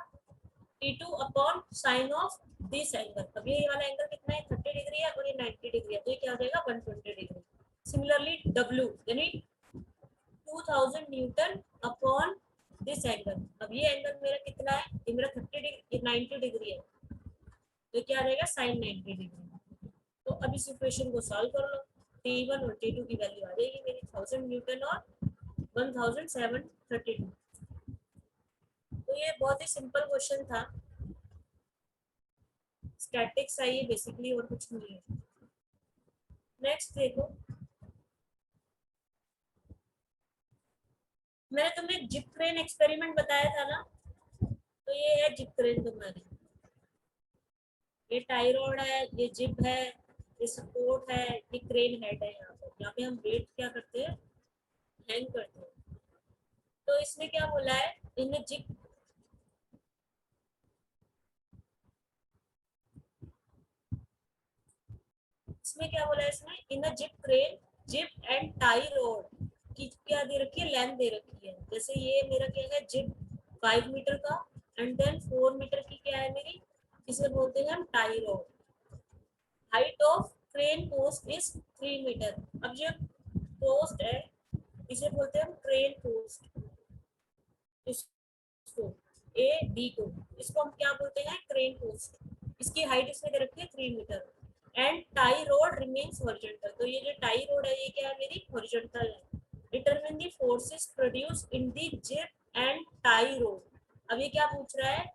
S1: T2 upon sine of this angle. अब ये वाला एंगल कितना है? 30 डिग्री है और ये 90 डिग्री है, तो ये क्या हो जाएगा? 120 डिग्री। सिमिलरली W यानी 2000 न्यूटन अपॉन दिस एंगल। अब ये एंगल मेरा कितना है? ये मेरा 30 डिग्री, 90 डिग्री है, तो क्या रहेगा? Sine 90 degree. तो अब इस इक्वेशन को सॉल्व कर लो। T1 और T2 की वैल्यू आ जाएगी मेरी 1000 न्यूटन और 1732। तो ये बहुत ही सिंपल क्वेश्चन था, स्टैटिक्स आई है बेसिकली, और कुछ नहीं है। नेक्स्ट देखो, मैंने तुम्हें जिप क्रेन एक्सपेरिमेंट बताया था ना, तो ये है जिप क्रेन तुम्हारी। ये टाई रॉड है, ये जिप है, ये सपोर्ट है, ये क्रेन हेड है। यहाँ पे हम वेट क्या करते हैं? हैंग करते हैं। तो इसमें क्या बोला है, इन्हें जिप इसमें क्या बोला है, इसमें in a zip crane, zip and tie rod की क्या दे रखी है? लेंथ दे रखी है। जैसे ये मेरा क्या है? जिप 5 मीटर का, एंड देन 4 मीटर की क्या है मेरी? इसे बोलते हैं हम tie rod. Height of crane post is 3 metre. अब जो पोस्ट है इसे बोलते हैं हम क्रेन पोस्ट। इसको A B को, इसको हम क्या बोलते हैं? Crane post. इसकी हाइट इसमें दे रखी है 3 metre. And tie rod remains horizontal. तो ये जो टाई रोड है ये क्या है मेरी? हॉरिजॉन्टल है। Determine the forces produce in the zip and tie road. अब ये क्या पूछ रहा है,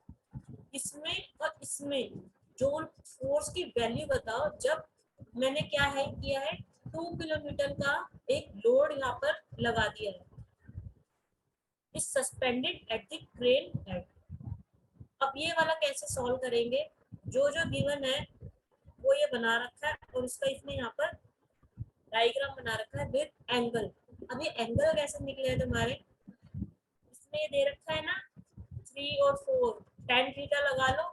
S1: इसमें और इसमें जो फोर्स की वैल्यू बताओ जब मैंने क्या है किया है 2 किलोमीटर का एक लोड यहाँ पर लगा दिया है, is suspended at the crane head. अब ये वाला कैसे सॉल्व करेंगे, जो जो गिवन है वो ये बना रखा है और इसका इसने यहाँ पर डायग्राम बना रखा है विद एंगल। अब ये एंगल कैसे निकले हैं तुम्हारे, इसमें ये दे रखा है ना 3 और 4, tan थीटा लगा लो,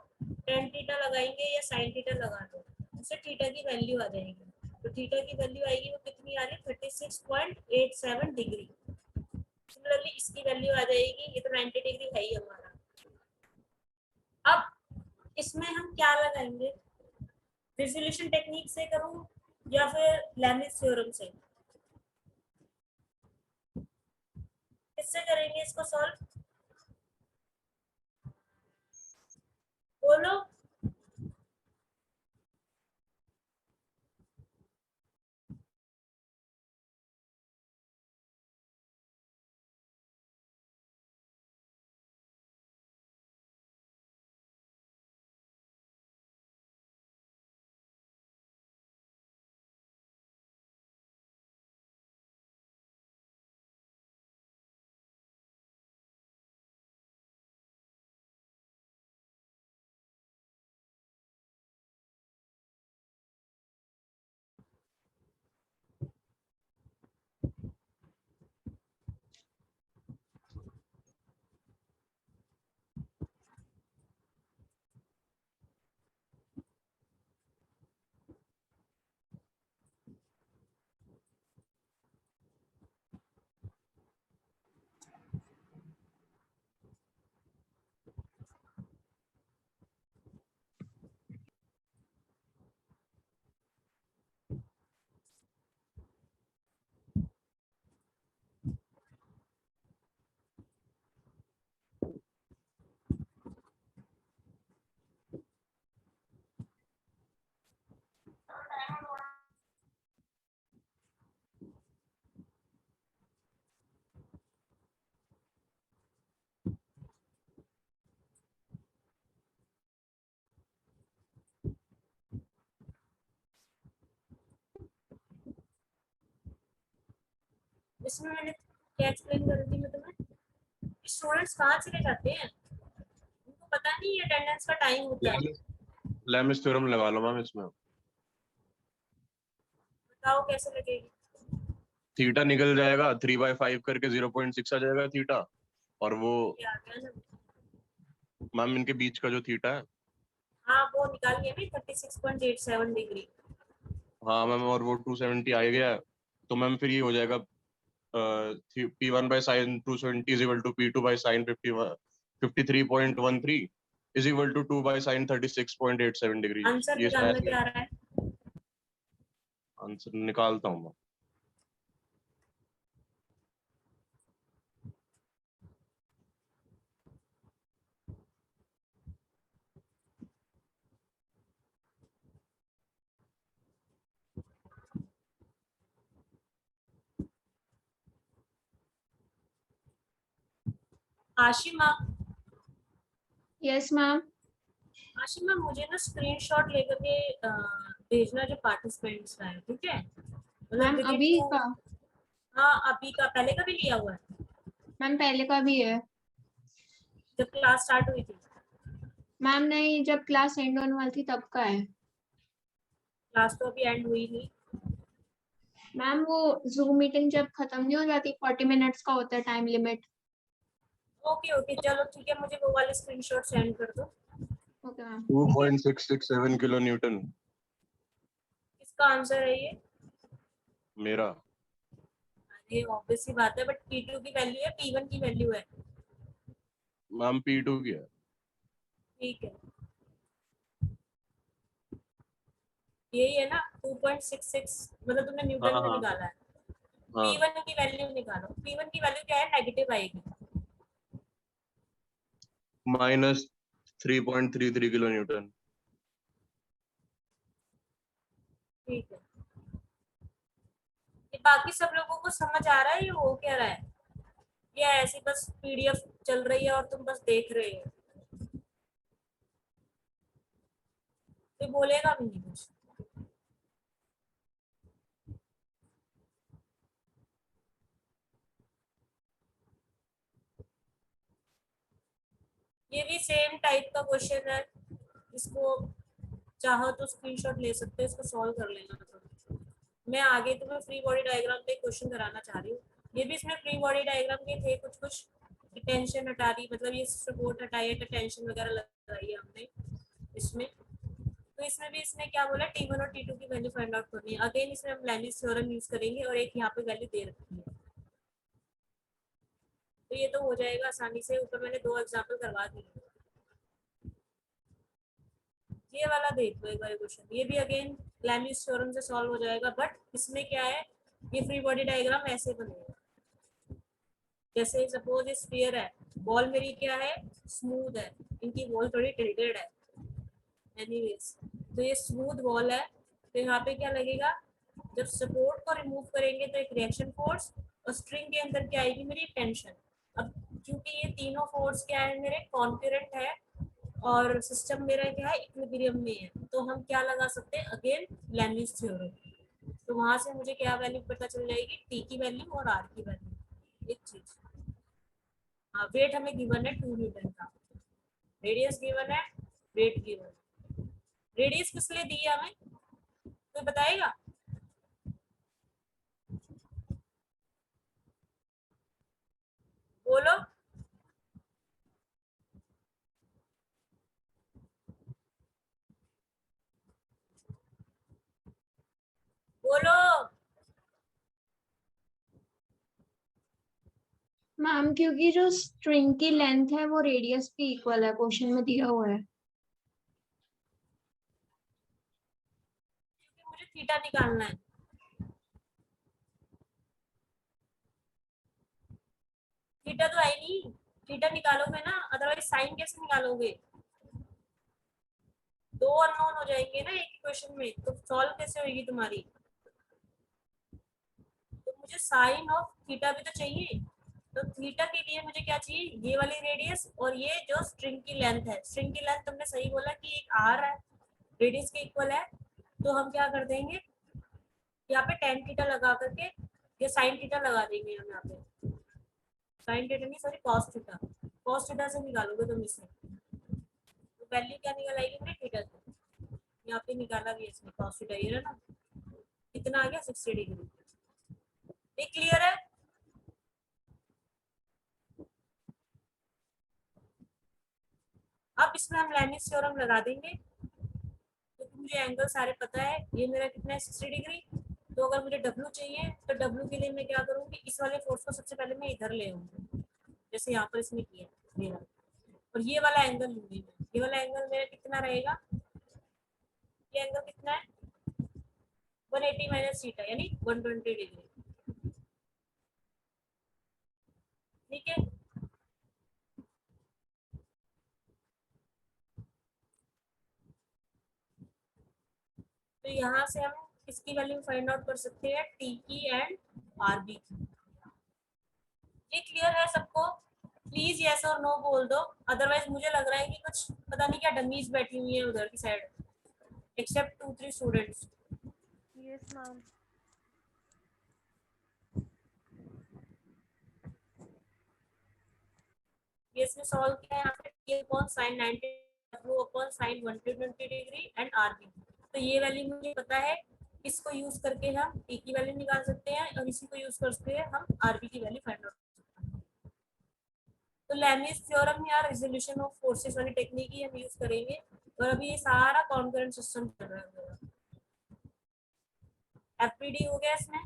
S1: tan थीटा लगाएंगे या sin थीटा लगा लो, उससे थीटा की वैल्यू आ जाएगी। तो थीटा की वैल्यू आएगी वो कितनी आ रही है 36.87 डिग्री। सिमिलरली इसकी वैल्यू आ जाएगी, ये तो 90 डिग्री है ही हमारा। अब इसमें हम क्या लगाएंगे, रिजोल्यूशन टेक्निक से करूं या फिर लेमिस थ्योरम से, किससे करेंगे इसको सॉल्व, बोलो। इसमें मैंने क्या एक्सप्लेन कर दी मैं तुम्हें, स्टूडेंट्स कहाँ चले जाते हैं, उनको पता नहीं है अटेंडेंस का टाइम होता है।
S4: लेमिस थ्योरम लगा लो मैम इसमें।
S1: बताओ कैसे लगेगी,
S4: थीटा निकल जाएगा 3/5 करके 0.6 आ जाएगा थीटा, और वो
S1: ये आ गया ना।
S4: मैम इनके बीच का जो थीटा है,
S1: हाँ वो निकाल लिया भी 36.87 डिग्री।
S4: हाँ मैम, और वो 270 आ गया है, तो मैम फिर ये हो जाएगा P1 by sin 270 is equal to P2 by sin 53.13 is equal to 2 by sin 36.87 degree.
S1: Answer
S4: ये
S1: निकालना क्या आ रहा है,
S4: आंसर निकालता हूँ मैं।
S1: आशिमा।
S3: Yes ma'am.
S1: आशिमा मुझे ना स्क्रीनशॉट लेकर के भेजना जो पार्टिसिपेंट्स का है, ठीक है,
S3: मैम
S1: within
S3: अभी
S1: two-
S3: का,
S1: हाँ अभी का, पहले का भी लिया हुआ है
S3: मैम पहले का भी है।
S1: जब क्लास स्टार्ट हुई थी।
S3: मैम नहीं, जब क्लास एंड होने वाली थी तब का है।
S1: क्लास तो अभी एंड हुई नहीं।
S3: मैम वो जूम मीटिंग जब खत्म नहीं हो जाती, 40 मिनट्स का होता है टाइम लिमिट।
S1: ओके ओके चलो ठीक है, मुझे वो वाले स्क्रीनशॉट सेंड कर दो।
S3: Okay ma'am.
S4: 2.667 किलो न्यूटन
S1: किसका आंसर है ये,
S4: मेरा।
S1: अरे ऑब्वियस सी बात है, बट P2 की वैल्यू है, P1 की वैल्यू है।
S4: मैम P2 की है।
S1: ठीक है, यही है ना 2.66, मतलब तुमने न्यूटन
S4: हाँ
S1: में
S4: हाँ
S1: निकाला है।
S4: हाँ,
S1: P1 की वैल्यू निकालो, P1 की वैल्यू क्या है, नेगेटिव आएगी।
S4: -3.33 किलो न्यूटन।
S1: ठीक है, ये बाकी सब लोगों को समझ आ रहा है ये हो क्या रहा है, या ऐसी बस पीडीएफ चल रही है और तुम बस देख रहे हो? कोई बोलेगा भी नहीं कुछ। ये भी सेम टाइप का क्वेश्चन है, इसको चाहो तो स्क्रीनशॉट ले सकते हो, इसको सॉल्व कर लेना। तो मैं आगे तुम्हें फ्री बॉडी डायग्राम पे क्वेश्चन कराना चाह रही हूँ। ये भी इसमें फ्री बॉडी डायग्राम के थे कुछ टेंशन हटा दी, मतलब ये सपोर्ट हटाई है, टेंशन वगैरह लगाई है हमने इसमें। तो इसमें भी इसने क्या बोला, T1 और T2 की वैल्यू फाइंड आउट करनी है। अगेन इसमें हम लैनिस थ्योरम यूज करेंगे और एक यहाँ पे वैल्यू दे रखी है, तो ये तो हो जाएगा आसानी से। ऊपर मैंने 2 एग्जांपल करवा दिए। ये वाला देख लो एक बार क्वेश्चन, ये भी अगेन लैनिस थ्योरम से सॉल्व हो जाएगा, बट इसमें क्या है, ये फ्री बॉडी डायग्राम ऐसे बनेगा। जैसे सपोज ये स्फीयर है, बॉल मेरी क्या है, स्मूथ है, इनकी बॉल थोड़ी टिल्टेड है। एनीवेज, तो ये स्मूथ बॉल है, तो यहाँ पे क्या लगेगा, जब सपोर्ट को रिमूव करेंगे तो एक रिएक्शन फोर्स, और स्ट्रिंग के अंदर क्या आएगी मेरी, टेंशन। अब क्योंकि ये तीनों फोर्स क्या है मेरे, कॉन्करेंट है, और सिस्टम मेरा क्या है, इक्विलिब्रियम में है, तो हम क्या लगा सकते हैं, अगेन लैनिस थ्योरम। तो वहां से मुझे क्या वैल्यू पता चल जाएगी, टी की वैल्यू और आर की वैल्यू। एक चीज, हाँ, वेट हमें गिवन है 2 न्यूटन का, रेडियस गिवन है, वेट गिवन। रेडियस किस लिए दी है हमें, कोई बताएगा? बोलो। बोलो।
S3: मैम क्योंकि जो स्ट्रिंग की लेंथ है वो रेडियस के इक्वल है, क्वेश्चन में दिया हुआ है।
S1: क्योंकि मुझे थीटा निकालना है। थीटा तो आई नहीं, थीटा निकालोगे ना, अदरवाइज साइन कैसे निकालोगे? 2 अननोन हो जाएंगे ना एक क्वेश्चन में, तो सॉल्व कैसे होगी तुम्हारी? तो मुझे साइन ऑफ थीटा भी तो चाहिए। तो थीटा के लिए मुझे क्या चाहिए, ये वाली रेडियस और ये जो स्ट्रिंग की लेंथ है। स्ट्रिंग की लेंथ तुमने सही बोला कि एक आर है, रेडियस के इक्वल है, तो हम क्या कर देंगे, यहाँ पे टेन थीटा लगा करके ये साइन थीटा लगा देंगे हम यहाँ पे। साइन थीटा नहीं, sorry, cos theta. Cos theta से निकालोगे तुम इसे, तो वैल्यू क्या निकल आएगी मेरे, थीटा से। यहाँ पे निकाला भी इसमें कॉस थीटा, ये ना कितना आ गया, 60 डिग्री। ये क्लियर है? अब इसमें हम लैनिस थ्योरम लगा देंगे, क्योंकि मुझे एंगल सारे पता है। ये मेरा कितना है, 60 डिग्री। तो अगर मुझे W चाहिए, तो W के लिए मैं क्या करूँगी, इस वाले फोर्स को सबसे पहले मैं इधर ले आऊंगी, जैसे यहाँ पर इसमें किया मेरा, और ये वाला एंगल लूंगी मैं। ये वाला एंगल मेरा कितना रहेगा, ये एंगल कितना है, 180 माइनस थीटा, यानी 120 डिग्री। ठीक है, तो यहाँ से हम इसकी वैल्यू फाइंड आउट कर सकते हैं, टी की एंड आर बी की। ये क्लियर है सबको? प्लीज यस और नो बोल दो, अदरवाइज मुझे लग रहा है कि कुछ पता नहीं क्या डमीज बैठी हुई है उधर की side, except 2-3 students.
S5: Yes ma'am.
S1: ये इसमें सॉल्व किया है, यहाँ पे t upon sin 90, w upon sin 120 degree and rb। तो ये वैल्यू मुझे पता है, इसको यूज करके हम t की वैल्यू निकाल सकते हैं, और इसी को यूज करके हम rb की वैल्यू फाइंड आउट कर सकते हैं। तो लैमिस थ्योरम या रिजोल्यूशन ऑफ फोर्सेस वाली टेक्निक ही हम यूज करेंगे। और अभी ये सारा कॉन्करेंट सिस्टम चल रहा है, एफपीडी हो गया इसमें।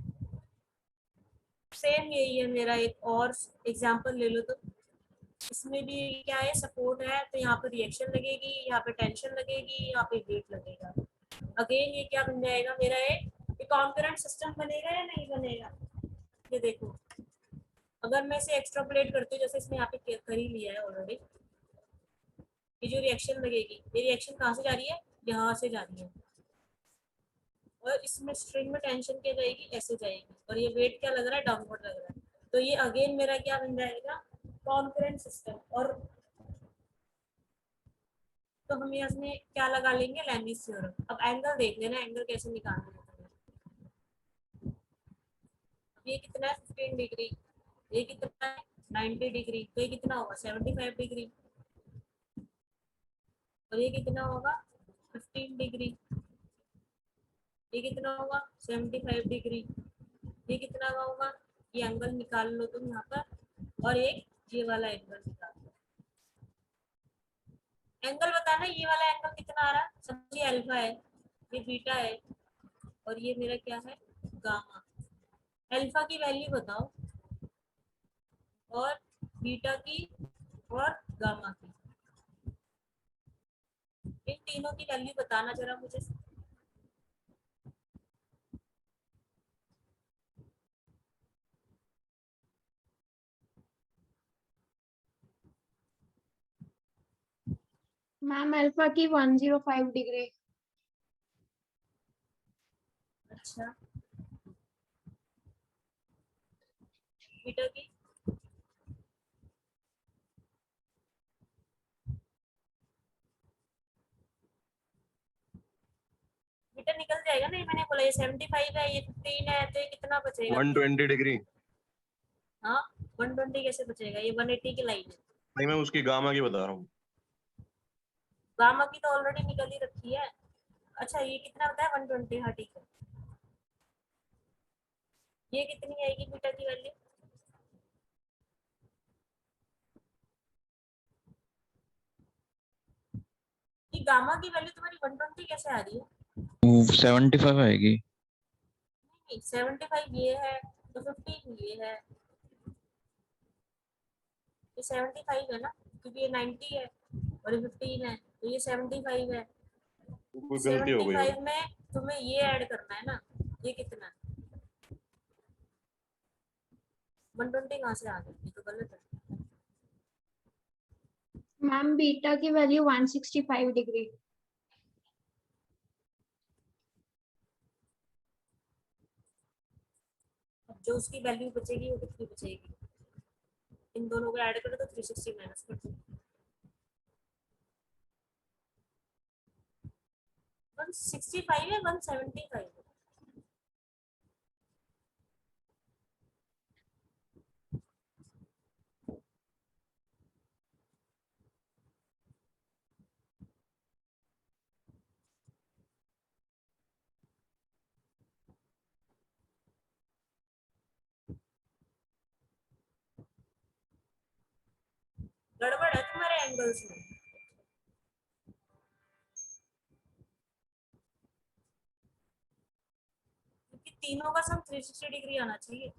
S1: सेम यही है मेरा, एक और एग्जांपल ले लो। तो इसमें भी क्या है, सपोर्ट है, तो यहाँ पे रिएक्शन लगेगी, यहाँ पे टेंशन लगेगी, यहाँ पे वेट लगेगा। अगेन ये क्या बन जाएगा मेरा, एक कॉन्करेंट सिस्टम बनेगा या नहीं बनेगा? ये देखो, अगर मैं इसे एक्सट्रापोलेट करती हूँ, जैसे इसमें यहाँ पे कर ही लिया है ऑलरेडी, ये जो रिएक्शन लगेगी, ये रिएक्शन कहाँ से जा रही है, यहाँ से जा रही है, और इसमें स्ट्रिंग में टेंशन क्या जाएगी, ऐसे जाएगी, और ये वेट क्या लग रहा है, डाउनवर्ड लग रहा है। तो ये अगेन मेरा क्या बन जाएगा, कॉन्करेंट सिस्टम। और तो हम इसमें क्या लगा लेंगे, लैमिस थ्योरम। अब एंगल देख लेना, एंगल कैसे निकालना है। ये कितना है 15 डिग्री, ये कितना है 90 डिग्री, तो ये कितना होगा 75 डिग्री, और ये कितना होगा 15 डिग्री, ये कितना होगा 75 डिग्री, ये कितना का होगा, ये एंगल निकाल लो तुम यहाँ पर, और एक ये वाला एंगल निकाल लो। एंगल बताना, ये वाला एंगल कितना आ रहा है, समझिए अल्फा है, ये बीटा है, और ये मेरा क्या है, गामा। अल्फा की वैल्यू बताओ, और बीटा की, और गामा की। इन तीनों की वैल्यू बताना जरा मुझे।
S3: मैम अल्फा की 105 डिग्री।
S1: अच्छा, बीटा की, बीटा निकल जाएगा ना, ये मैंने बोला ये 75 है, ये 15 है, तो ये कितना बचेगा,
S4: 120 डिग्री।
S1: हाँ 120 कैसे बचेगा, ये 180 की लाइन है।
S4: नहीं, मैं उसकी गामा की बता रहा हूँ।
S1: गामा की तो ऑलरेडी निकल ही रखी है। अच्छा ये कितना होता है 120, हाँ ठीक है। ये कितनी आएगी बीटा की वैल्यू, ये गामा की वैल्यू तुम्हारी 120 कैसे आ रही है,
S2: 75 आएगी।
S1: नहीं 75 ये है, तो 15 ये है, ये 75 है ना, क्योंकि ये 90 है और ये 15 है, तो ये 75 है।
S4: कोई गलती हो गई होगी।
S1: 75 में तुम्हें ये ऐड करना है ना, ये कितना है 120 कहाँ से आ गई, ये तो गलत है।
S3: मैम बीटा की वैल्यू 165 डिग्री।
S1: अब जो उसकी वैल्यू बचेगी वो कितनी बचेगी, इन दोनों को ऐड करो तो 360 माइनस कर दो, 165 है 175 है। गड़बड़ है तुम्हारे एंगल्स में। क्योंकि तीनों का सम 360 डिग्री आना चाहिए।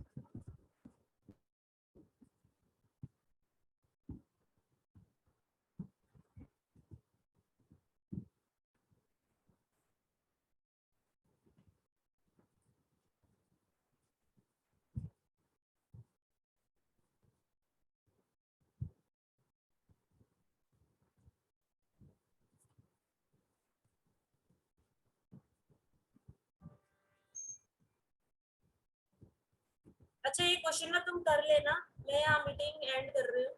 S1: अच्छा ये क्वेश्चन ना तुम कर लेना, मैं यहाँ मीटिंग एंड कर रही हूँ।